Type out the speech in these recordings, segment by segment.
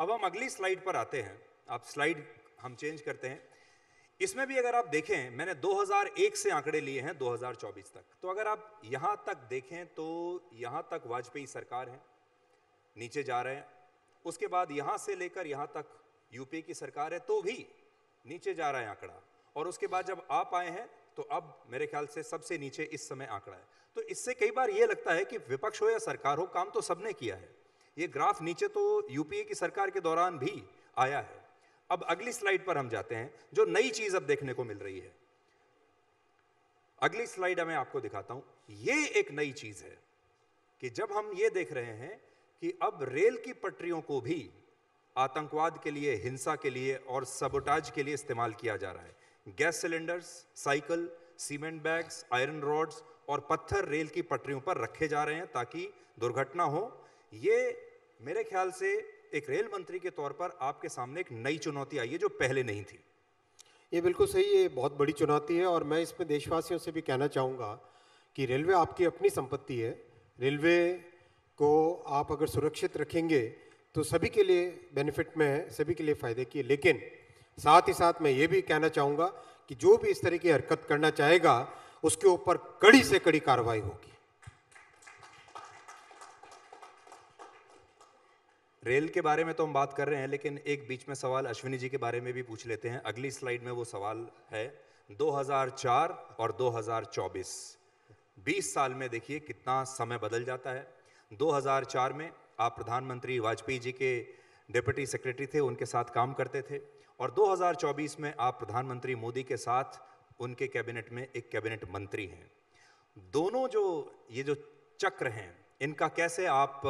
अब हम अगली स्लाइड पर आते हैं। आप स्लाइड हम चेंज करते हैं। इसमें भी अगर आप देखें, मैंने 2001 से आंकड़े लिए हैं 2024 तक। तो अगर आप यहां तक देखें तो यहां तक वाजपेयी सरकार है, नीचे जा रहे हैं। उसके बाद यहां से लेकर यहां तक यूपी की सरकार है, तो भी नीचे जा रहा है आंकड़ा। और उसके बाद जब आप आए हैं तो अब मेरे ख्याल से सबसे नीचे इस समय आंकड़ा है। तो इससे कई बार यह लगता है कि विपक्ष हो या सरकार हो, काम तो सबने किया है। ये ग्राफ नीचे तो यूपीए की सरकार के दौरान भी आया है। अब अगली स्लाइड पर हम जाते हैं, जो नई चीज अब देखने को मिल रही है। अगली स्लाइड मैं आपको दिखाता हूं। ये एक नई चीज है कि जब हम ये देख रहे हैं कि अब रेल की पटरियों को भी आतंकवाद के लिए, हिंसा के लिए और सबोटाज के लिए इस्तेमाल किया जा रहा है। Gas cylinders, cycle, cement bags, iron rods और पत्थर रेल की पटरियों पर रखे जा रहे हैं ताकि दुर्घटना हो। ये मेरे ख्याल से एक रेल मंत्री के तौर पर आपके सामने एक नई चुनौती आई है जो पहले नहीं थी। ये बिल्कुल सही है, बहुत बड़ी चुनौती है। और मैं इसमें देशवासियों से भी कहना चाहूँगा कि रेलवे आपकी अपनी संपत्ति है। रेलवे को आप अगर सुरक्षित रखेंगे तो सभी के लिए बेनिफिट में है, सभी के लिए फ़ायदे की है। लेकिन साथ ही साथ मैं ये भी कहना चाहूँगा कि जो भी इस तरह की हरकत करना चाहेगा उसके ऊपर कड़ी से कड़ी कार्रवाई होगी। रेल के बारे में तो हम बात कर रहे हैं, लेकिन एक बीच में सवाल अश्विनी जी के बारे में भी पूछ लेते हैं। अगली स्लाइड में वो सवाल है 2004 और 2024, 20 साल में देखिए कितना समय बदल जाता है। 2004 में आप प्रधानमंत्री वाजपेयी जी के डिप्टी सेक्रेटरी थे, उनके साथ काम करते थे। और 2024 में आप प्रधानमंत्री मोदी के साथ उनके कैबिनेट में एक कैबिनेट मंत्री हैं। दोनों जो ये जो चक्र हैं, इनका कैसे आप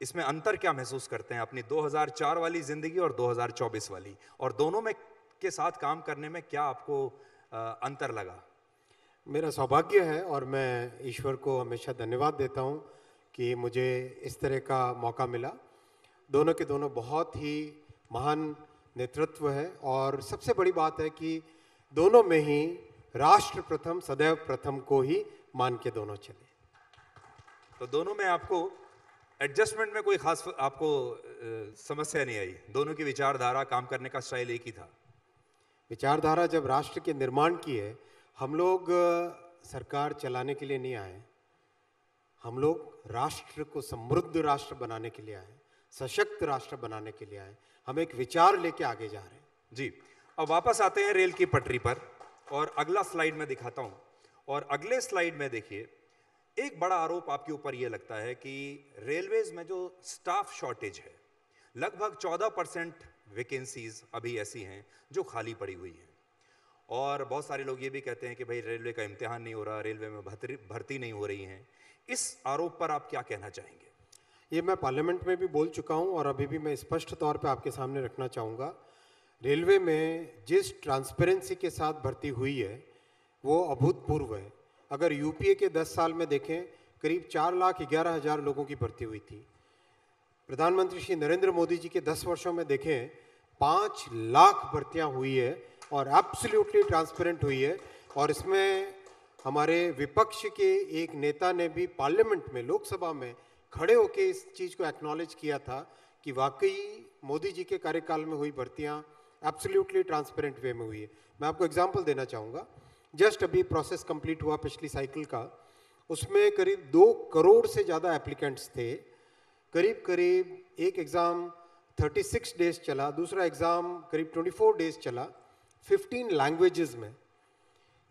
इसमें अंतर क्या महसूस करते हैं अपनी 2004 वाली जिंदगी और 2024 वाली, और दोनों में के साथ काम करने में क्या आपको अंतर लगा? मेरा सौभाग्य है और मैं ईश्वर को हमेशा धन्यवाद देता हूं कि मुझे इस तरह का मौका मिला। दोनों के दोनों बहुत ही महान नेतृत्व है और सबसे बड़ी बात है कि दोनों में ही राष्ट्र प्रथम, सदैव प्रथम को ही मान के दोनों चले। तो दोनों में आपको एडजस्टमेंट में कोई खास आपको समस्या नहीं आई? दोनों की विचारधारा, काम करने का स्टाइल एक ही था? विचारधारा जब राष्ट्र के निर्माण की है, हम लोग सरकार चलाने के लिए नहीं आए, हम लोग राष्ट्र को समृद्ध राष्ट्र बनाने के लिए आए, सशक्त राष्ट्र बनाने के लिए आए। हम एक विचार लेके आगे जा रहे हैं। जी, अब वापस आते हैं रेल की पटरी पर और अगला स्लाइड में दिखाता हूं। और अगले स्लाइड में देखिए, एक बड़ा आरोप आपके ऊपर यह लगता है कि रेलवेज में जो स्टाफ शॉर्टेज है, लगभग 14% वैकेंसीज अभी ऐसी हैं जो खाली पड़ी हुई हैं। और बहुत सारे लोग ये भी कहते हैं कि भाई रेलवे का इम्तिहान नहीं हो रहा, रेलवे में भर्ती नहीं हो रही है। इस आरोप पर आप क्या कहना चाहेंगे? ये मैं पार्लियामेंट में भी बोल चुका हूं और अभी भी मैं स्पष्ट तौर पे आपके सामने रखना चाहूँगा। रेलवे में जिस ट्रांसपेरेंसी के साथ भर्ती हुई है वो अभूतपूर्व है। अगर यूपीए के 10 साल में देखें, करीब 4,11,000 लोगों की भर्ती हुई थी। प्रधानमंत्री श्री नरेंद्र मोदी जी के 10 वर्षों में देखें, 5 लाख भर्तियां हुई है और एब्सोल्युटली ट्रांसपेरेंट हुई है। और इसमें हमारे विपक्ष के एक नेता ने भी पार्लियामेंट में, लोकसभा में खड़े होकर इस चीज़ को एक्नॉलेज किया था कि वाकई मोदी जी के कार्यकाल में हुई भर्तियां एब्सोल्युटली ट्रांसपेरेंट वे में हुई है। मैं आपको एग्जांपल देना चाहूँगा। जस्ट अभी प्रोसेस कंप्लीट हुआ पिछली साइकिल का, उसमें करीब 2 करोड़ से ज़्यादा एप्लीकेंट्स थे। करीब करीब एक एग्ज़ाम 36 डेज चला, दूसरा एग्ज़ाम करीब 24 डेज चला, 15 लैंग्वेजेस में,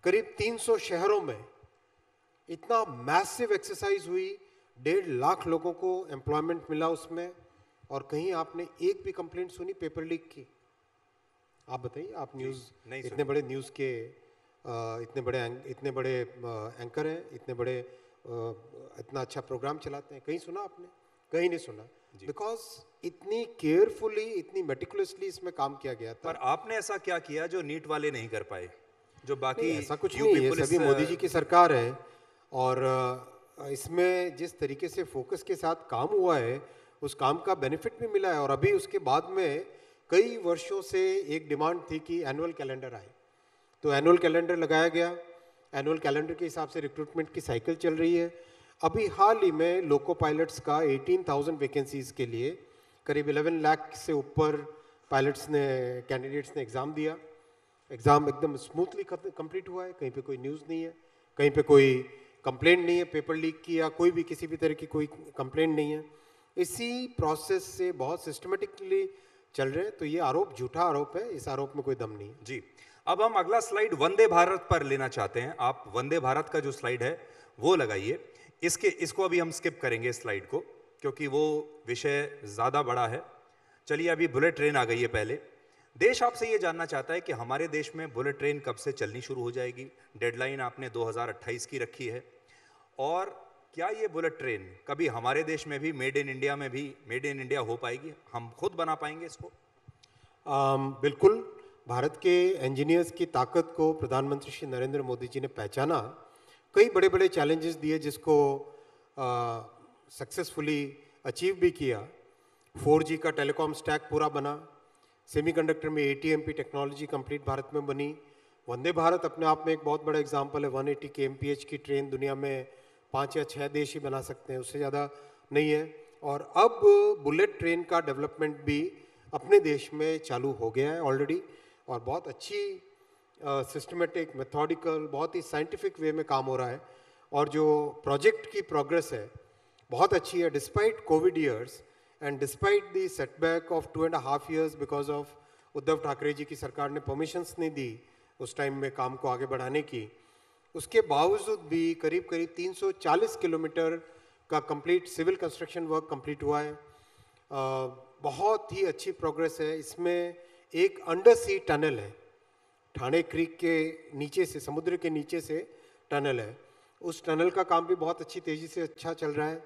करीब 300 शहरों में। इतना मैसिव एक्सरसाइज हुई, 1.5 लाख लोगों को एम्प्लॉयमेंट मिला उसमें। और कहीं आपने एक भी कंप्लेंट सुनी पेपर लीक की? आप बताइए, आप न्यूज़, इतने बड़े न्यूज़ के इतने बड़े एंकर हैं, इतने बड़े इतना अच्छा प्रोग्राम चलाते हैं, कहीं सुना आपने? कहीं नहीं सुना। बिकॉज इतनी केयरफुली, इतनी मेटिकुलसली इसमें काम किया गया था। पर आपने ऐसा क्या किया जो नीट वाले नहीं कर पाए, जो बाकी? ऐसा कुछ नहीं है, सभी मोदी जी की सरकार है। और इसमें जिस तरीके से फोकस के साथ काम हुआ है, उस काम का बेनिफिट भी मिला है। और अभी उसके बाद में कई वर्षों से एक डिमांड थी कि एनुअल कैलेंडर आए, तो एनुअल कैलेंडर लगाया गया। एनुअल कैलेंडर के हिसाब से रिक्रूटमेंट की साइकिल चल रही है। अभी हाल ही में लोको पायलट्स का 18,000 वैकेंसीज के लिए करीब 11 लाख से ऊपर पायलट्स ने कैंडिडेट्स ने एग्ज़ाम दिया। एग्ज़ाम एकदम स्मूथली कंप्लीट हुआ है, कहीं पे कोई न्यूज़ नहीं है, कहीं पे कोई कंप्लेंट नहीं है पेपर लीक की या कोई भी किसी भी तरह की कोई कंप्लेंट नहीं है। इसी प्रोसेस से बहुत सिस्टमेटिकली चल रहे हैं, तो ये आरोप झूठा आरोप है, इस आरोप में कोई दम नहीं है। जी, अब हम अगला स्लाइड वंदे भारत पर लेना चाहते हैं। आप वंदे भारत का जो स्लाइड है वो लगाइए। इसको अभी हम स्किप करेंगे स्लाइड को, क्योंकि वो विषय ज़्यादा बड़ा है। चलिए, अभी बुलेट ट्रेन आ गई है। पहले देश आपसे ये जानना चाहता है कि हमारे देश में बुलेट ट्रेन कब से चलनी शुरू हो जाएगी। डेडलाइन आपने 2028 की रखी है, और क्या ये बुलेट ट्रेन कभी हमारे देश में भी मेड इन इंडिया हो पाएगी? हम खुद बना पाएंगे इसको? बिल्कुल, भारत के इंजीनियर्स की ताकत को प्रधानमंत्री श्री नरेंद्र मोदी जी ने पहचाना, कई बड़े बड़े चैलेंजेस दिए जिसको सक्सेसफुली अचीव भी किया। 4G का टेलीकॉम स्टैक पूरा बना, सेमीकंडक्टर में ATMP टेक्नोलॉजी कंप्लीट भारत में बनी। वंदे भारत अपने आप में एक बहुत बड़ा एग्जांपल है। 180 kmph की ट्रेन दुनिया में 5 या 6 देश ही बना सकते हैं, उससे ज़्यादा नहीं है। और अब बुलेट ट्रेन का डेवलपमेंट भी अपने देश में चालू हो गया है ऑलरेडी, और बहुत अच्छी सिस्टमेटिक मेथोडिकल बहुत ही साइंटिफिक वे में काम हो रहा है। और जो प्रोजेक्ट की प्रोग्रेस है बहुत अच्छी है, despite Covid years and despite the setback of 2.5 years because of Uddhav Thackeray ji की सरकार ने परमिशंस नहीं दी उस टाइम में काम को आगे बढ़ाने की। उसके बावजूद भी करीब करीब 340 किलोमीटर का complete civil construction work complete हुआ है। बहुत ही अच्छी प्रोग्रेस है। इसमें एक अंडर सी टनल है, ठाणे क्रीक के नीचे से, समुद्र के नीचे से टनल है। उस टनल का काम भी बहुत अच्छी तेज़ी से अच्छा चल रहा है।